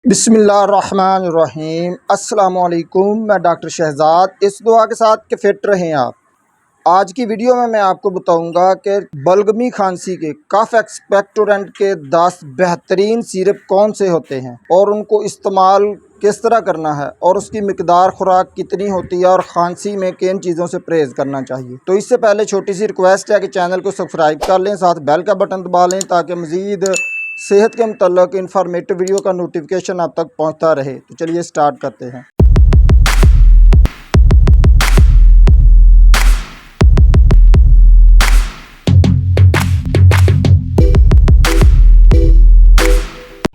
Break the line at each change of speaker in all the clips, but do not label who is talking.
बिस्मिल्लाहिर्रहमानिर्रहीम। अस्सलामुअलैकुम। मैं डॉक्टर शहजाद इस दुआ के साथ कि फ़िट रहें आप। आज की वीडियो में मैं आपको बताऊंगा कि बलगमी खांसी के कफ एक्सपेक्टोरेंट के 10 बेहतरीन सिरप कौन से होते हैं और उनको इस्तेमाल किस तरह करना है और उसकी मिकदार खुराक कितनी होती है और खांसी में किन चीज़ों से परहेज़ करना चाहिए। तो इससे पहले छोटी सी रिक्वेस्ट है कि चैनल को सब्सक्राइब कर लें, साथ बेल का बटन दबा लें ताकि मज़ीद सेहत के मुतल्लिक़ इन्फॉर्मेटिव वीडियो का नोटिफिकेशन आप तक पहुंचता रहे। तो चलिए स्टार्ट करते हैं।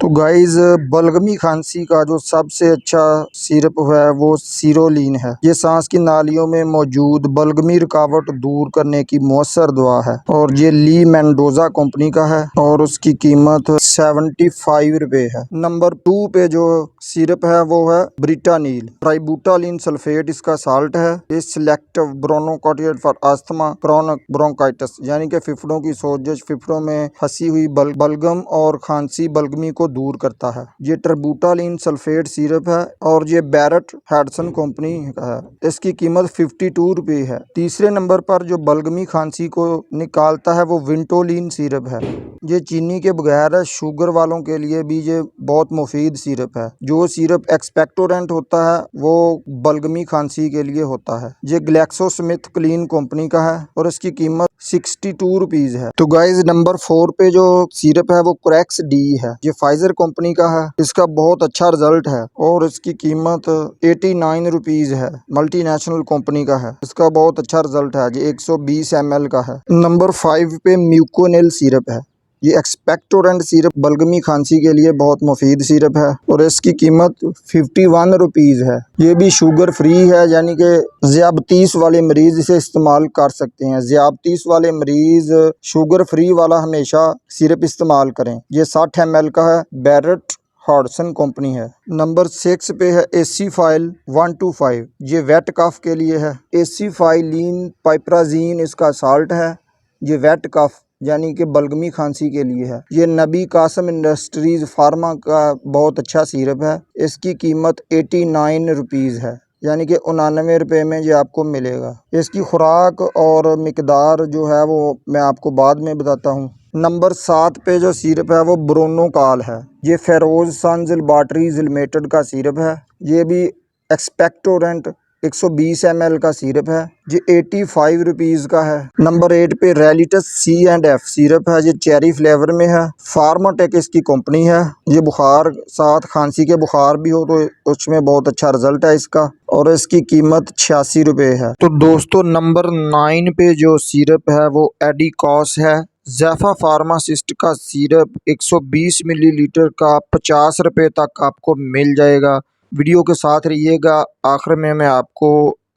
तो गाइज़, बलगमी खांसी का जो सबसे अच्छा सिरप है वो सिरोलिन है। ये सांस की नालियों में मौजूद बलगमी रुकावट दूर करने की मौसर दवा है और ये ली मेंडोजा कंपनी का है और उसकी कीमत 75 रुपये है। नंबर 2 पे जो सिरप है वो है ब्रिटानिल ट्राइबुटालिन सल्फेट, इसका साल्ट है। ये selective bronchocorticoid for asthma chronic bronchitis यानी कि फेफड़ों की सोजश, फेफड़ों में फंसी हुई बलगम और खांसी बलगमी को दूर करता है। ये ट्राइबुटालिन सल्फेट सिरप है और ये बैरट हैडसन कंपनी का है। इसकी कीमत 52 रुपये है। तीसरे नंबर पर जो बलगमी खांसी को निकालता है वो विंटोलिन सिरप है। ये चीनी के बगैर है, शुगर वालों के लिए भी ये बहुत मुफीद सिरप है। जो सिरप एक्सपेक्टोरेंट होता है वो बलगमी खांसी के लिए होता है। ये ग्लैक्सोस्मिथक्लाइन कंपनी का है और इसकी कीमत 62 रुपीज़ है। तो गाइज, नंबर 4 पे जो सिरप है वो क्रैक्स डी है। ये फाइजर कंपनी का है। इसका बहुत अच्छा रिजल्ट है और इसकी कीमत 89 रुपीज़ है। मल्टीनेशनल कंपनी का है। इसका बहुत अच्छा रिजल्ट है। ये 120 ml का है। नंबर 5 पे म्यूकोनिल सिरप है। ये एक्सपेक्टोरेंट सिरप बलगमी खांसी के लिए बहुत मुफीद सिरप है और इसकी कीमत 51 रुपीज़ है। ये भी शुगर फ्री है, यानी कि ज़ियाबतीस वाले मरीज़ इसे इस्तेमाल कर सकते हैं। ज़ियाबतीस वाले मरीज़ शुगर फ्री वाला हमेशा सिरप इस्तेमाल करें। ये 60 ml का है। बैरट हॉडसन कंपनी है। नंबर 6 पे है एसीफाइल 125। ये वेट कफ के लिए है। एसीफाइलिन पाइपराजीन इसका साल्ट है। ये वेट कफ यानी कि बलगमी खांसी के लिए है। ये नबी कासम इंडस्ट्रीज फार्मा का बहुत अच्छा सिरप है। इसकी कीमत 89 रुपीज़ है, यानी कि 89 रुपये में ये आपको मिलेगा। इसकी खुराक और मिकदार जो है वो मैं आपको बाद में बताता हूँ। नंबर 7 पे जो सिरप है वो ब्रोनोकाल है। ये फेरोज सन्स लैबोरेटरीज लिमिटेड का सिरप है। ये भी एक्सपेक्टोरेंट 120 ml का सिरप है। ये 85 रुपीज़ का है। नंबर 8 पे रेलिटस C&F सिरप है। ये चेरी फ्लेवर में है। फार्माटेक इसकी कंपनी है। ये बुखार साथ खांसी के बुखार भी हो तो उसमें बहुत अच्छा रिजल्ट है इसका और इसकी कीमत 86 रुपये है। तो दोस्तों, नंबर 9 पे जो सिरप है वो एडिकॉस है। ज़ैफा फार्मासिस्ट का सिरप 120 मिलीलीटर का 50 रुपये तक आपको मिल जाएगा। वीडियो के साथ रहिएगा। आखिर में मैं आपको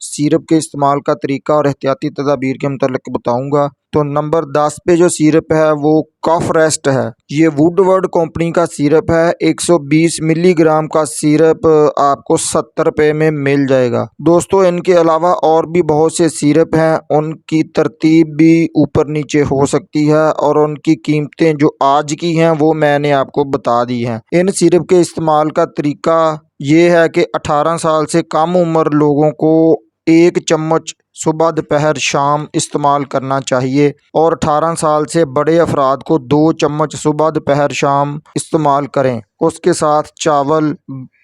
सिरप के इस्तेमाल का तरीका और एहतियाती तदाबीर के मुतालिक बताऊंगा। तो नंबर 10 पे जो सिरप है वो कफ रेस्ट है। ये वुडवर्ड कंपनी का सिरप है। 120 मिलीग्राम का सिरप आपको 70 रुपये में मिल जाएगा। दोस्तों, इनके अलावा और भी बहुत से सिरप हैं, उनकी तरतीब भी ऊपर नीचे हो सकती है और उनकी कीमतें जो आज की हैं वो मैंने आपको बता दी हैं। इन सिरप के इस्तेमाल का तरीका ये है कि 18 साल से कम उम्र लोगों को 1 चम्मच सुबह दोपहर शाम इस्तेमाल करना चाहिए और 18 साल से बड़े अफराद को 2 चम्मच सुबह दोपहर शाम इस्तेमाल करें। उसके साथ चावल,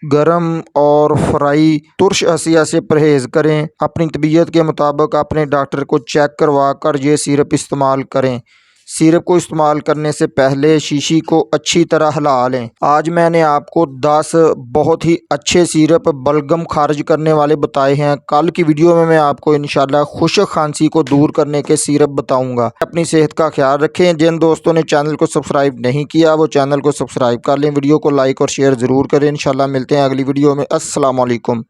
गरम और फ्राई तुर्श अशिया से परहेज़ करें। अपनी तबीयत के मुताबिक अपने डॉक्टर को चेक करवा कर ये सिरप इस्तेमाल करें। सिरप को इस्तेमाल करने से पहले शीशी को अच्छी तरह हिला लें। आज मैंने आपको 10 बहुत ही अच्छे सिरप बलगम खारिज करने वाले बताए हैं। कल की वीडियो में मैं आपको इंशाल्लाह खुश्क खांसी को दूर करने के सिरप बताऊंगा। अपनी सेहत का ख्याल रखें। जिन दोस्तों ने चैनल को सब्सक्राइब नहीं किया वो चैनल को सब्सक्राइब कर लें। वीडियो को लाइक और शेयर ज़रूर करें। इंशाल्लाह मिलते हैं अगली वीडियो में। अस्सलाम वालेकुम।